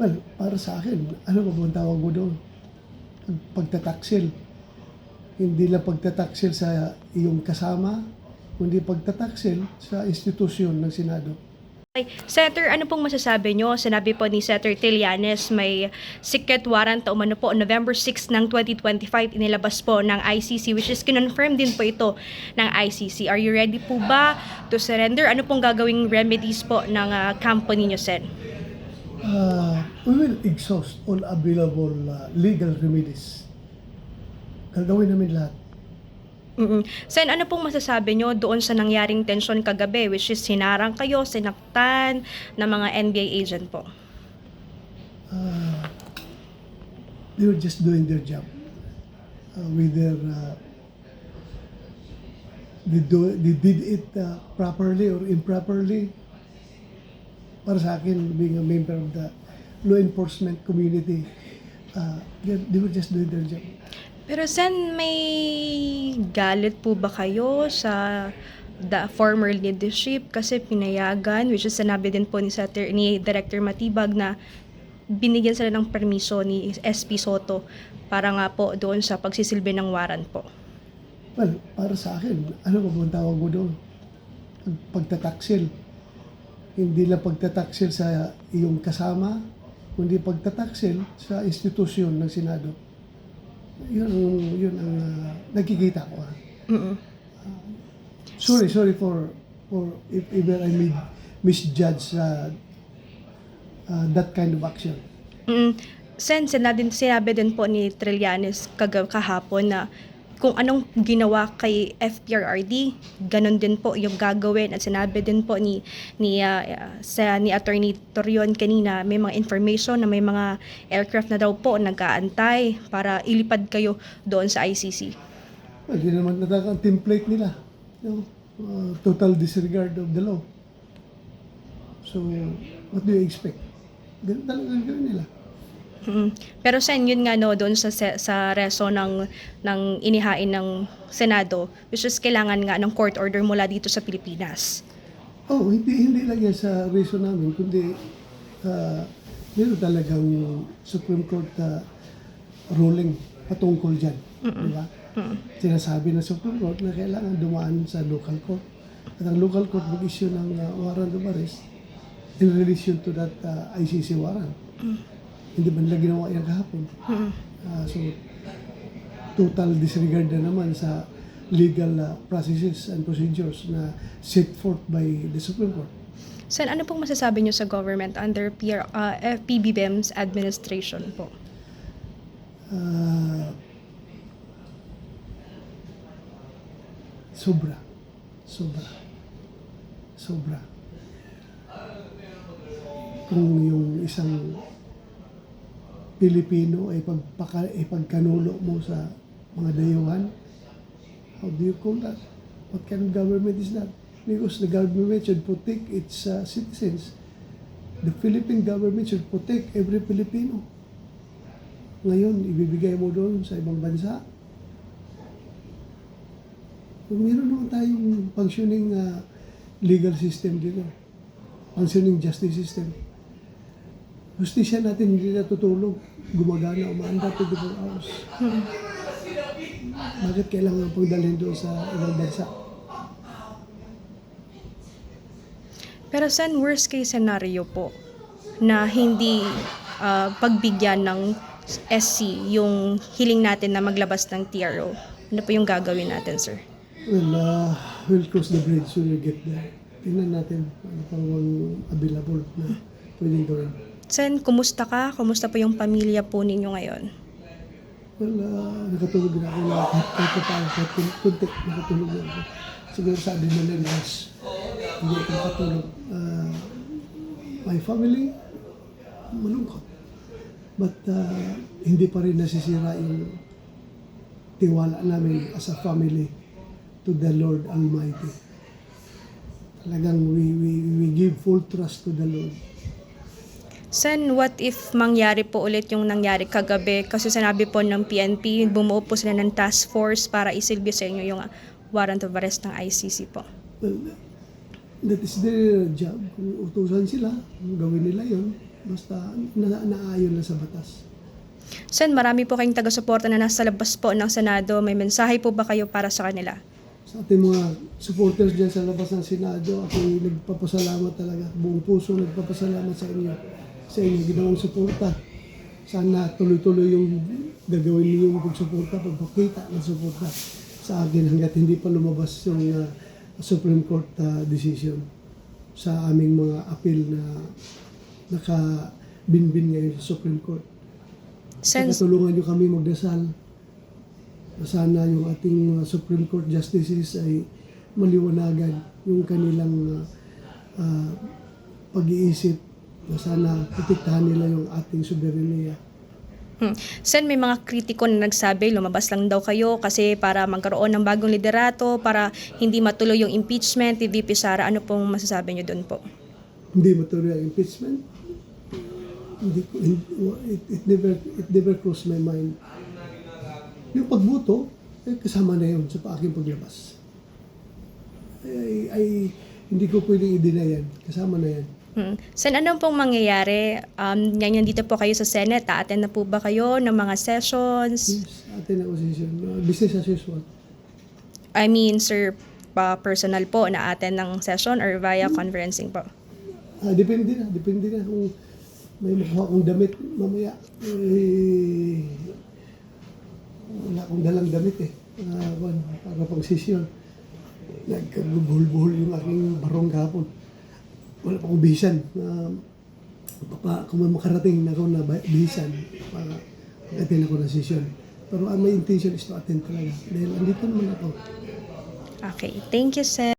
Well, para sa akin, ano ba bang tawag mo doon? Pagtataksil. Hindi lang pagtataksil sa iyong kasama, kundi pagtataksil sa institusyon ng Senado. Ay, Senator, ano pong masasabi nyo? Sinabi po ni Senator Trillanes may secret warrant o umano po November 6 ng 2025 inilabas po ng ICC, which is kinonfirm din po ito ng ICC. Are you ready po ba to surrender? Ano pong gagawing remedies po ng company nyo, Sen? We will exhaust all available legal remedies. Gagawin namin lahat. Sen, ano pong masasabi nyo doon sa nangyaring tensyon kagabi, which is sinarang kayo, sinaktan ng mga NBA agent po? They were just doing their job. Whether they did it properly or improperly, para sa akin, being a member of the law enforcement community, they were just doing their job. Pero Sen, may galit po ba kayo sa the former leadership kasi pinayagan, which is sinabi din po ni Director Matibag na binigyan sila ng permiso ni SP Soto para nga po doon sa pagsisilbi ng warrant po? Well, para sa akin, ano ba bang tawag mo doon? Pagtataksil. Hindi lang pagtataksil sa iyong kasama, kundi pagtataksil sa institusyon ng Senado. Yun ang nakikita ko. Sorry for if ever I misjudge that kind of action. Sen, sinabi din po ni Trillanes kahapon na kung anong ginawa kay FPRRD, ganun din po yung gagawin. At sinabi din po ni Attorney Torion kanina, may mga information na may mga aircraft na daw po nag-aantay para ilipad kayo doon sa ICC. Well, di naman ang template nila. Total disregard of the law. So, what do you expect? Ganun talaga gawin nila. Pero Sen, yun nga no, doon sa reso ng inihain ng Senado, which is kailangan nga ng court order mula dito sa Pilipinas. Hindi lang yan sa reason namin, kundi meron talagang Supreme Court ruling patungkol dyan. Diba? Sinasabi ng Supreme Court na kailangan dumaan sa local court. At ang local court mag-issue ng warrant of arrest in relation to that ICC warrant. Hindi man lang ginawa yan kahapon. So, total disregard na naman sa legal processes and procedures na set forth by the Supreme Court. Sen, ano pong masasabi niyo sa government under PBBM's administration po? Sobra. Kung yung isang Pilipino ay ipagkanulo mo sa mga dayuhan, how do you call that? What kind of government is that? Because the government should protect its citizens. The Philippine government should protect every Filipino. Ngayon, ibibigay mo doon sa ibang bansa. Meron naman tayong functioning legal system dito. Functioning justice system. Justisya natin hindi natutulog. Gumagana, umaanda 24 hours. Bakit kailangan pong dalhin doon sa ibang bansa? Pero Sen, worst case scenario po na hindi pagbigyan ng SC yung hiling natin na maglabas ng TRO. Ano po yung gagawin natin, sir? Well, we'll cross the bridge when we get there. Tingnan natin ano pang available na pwedeng gawin. Sen, kumusta ka? Kumusta po yung pamilya po ninyo ngayon? Well, nakatulog na ako na kahit kunti, nakatulog na ako. Siguro sa adrenaline hindi ako nakatulog. My family, malungkot. But hindi pa rin nasisira yung tiwala namin as a family to the Lord Almighty. Talagang we give full trust to the Lord. Sen, what if mangyari po ulit yung nangyari kagabi? Kasi sinabi po ng PNP, bumuo po sila ng task force para isilbi sa inyo yung warrant of arrest ng ICC po. Well, that is their job. Kung utusan sila, gawin nila yon. basta naayon lang sa batas. Sen, marami po kayong taga-suporta na nasa labas po ng Senado. May mensahe po ba kayo para sa kanila? Sa ating mga supporters dyan sa labas ng Senado, ako nagpapasalamat talaga. Buong puso nagpapasalamat sa inyo. Sa inyo ginawang suporta. Sana tuloy-tuloy yung gagawin niyo yung pagsuporta, pagpakita ng suporta sa akin hanggat hindi pa lumabas yung Supreme Court decision sa aming mga appeal na nakabinbin ngayon sa Supreme Court. Sen, Tulungan niyo kami magdasal na sana yung ating Supreme Court justices ay maliwanagan yung kanilang pag-iisip na sana protektahan nila yung ating soberenya. Sen, may mga kritiko na nagsabi, lumabas lang daw kayo kasi para magkaroon ng bagong liderato, para hindi matuloy yung impeachment ni VP Sara. Ano pong masasabi niyo doon po? Hindi matuloy ang impeachment. It never crossed my mind. Yung pagboto, kasama na yun sa aking paglabas. Ay hindi ko pwedeng i-deny yan. Kasama na yan. Sen, ano pong mangyayari? Ngayon dito po kayo sa Senate, attend na po ba kayo ng mga sessions? Yes, atin ang position. Business as usual. I mean, sir, personal po na attend ng session or via conferencing po? Depende na kung may makuha akong damit mamaya. Wala akong dalang damit para pang session. Nagkabuhol-buhol yung aking barong kahapon. Wala pa akong bihisan. Kung may makarating na ako na bihisan, attend ako ng session. Pero my intention is to attend talaga. Dahil andito naman ako. Okay, thank you, sir.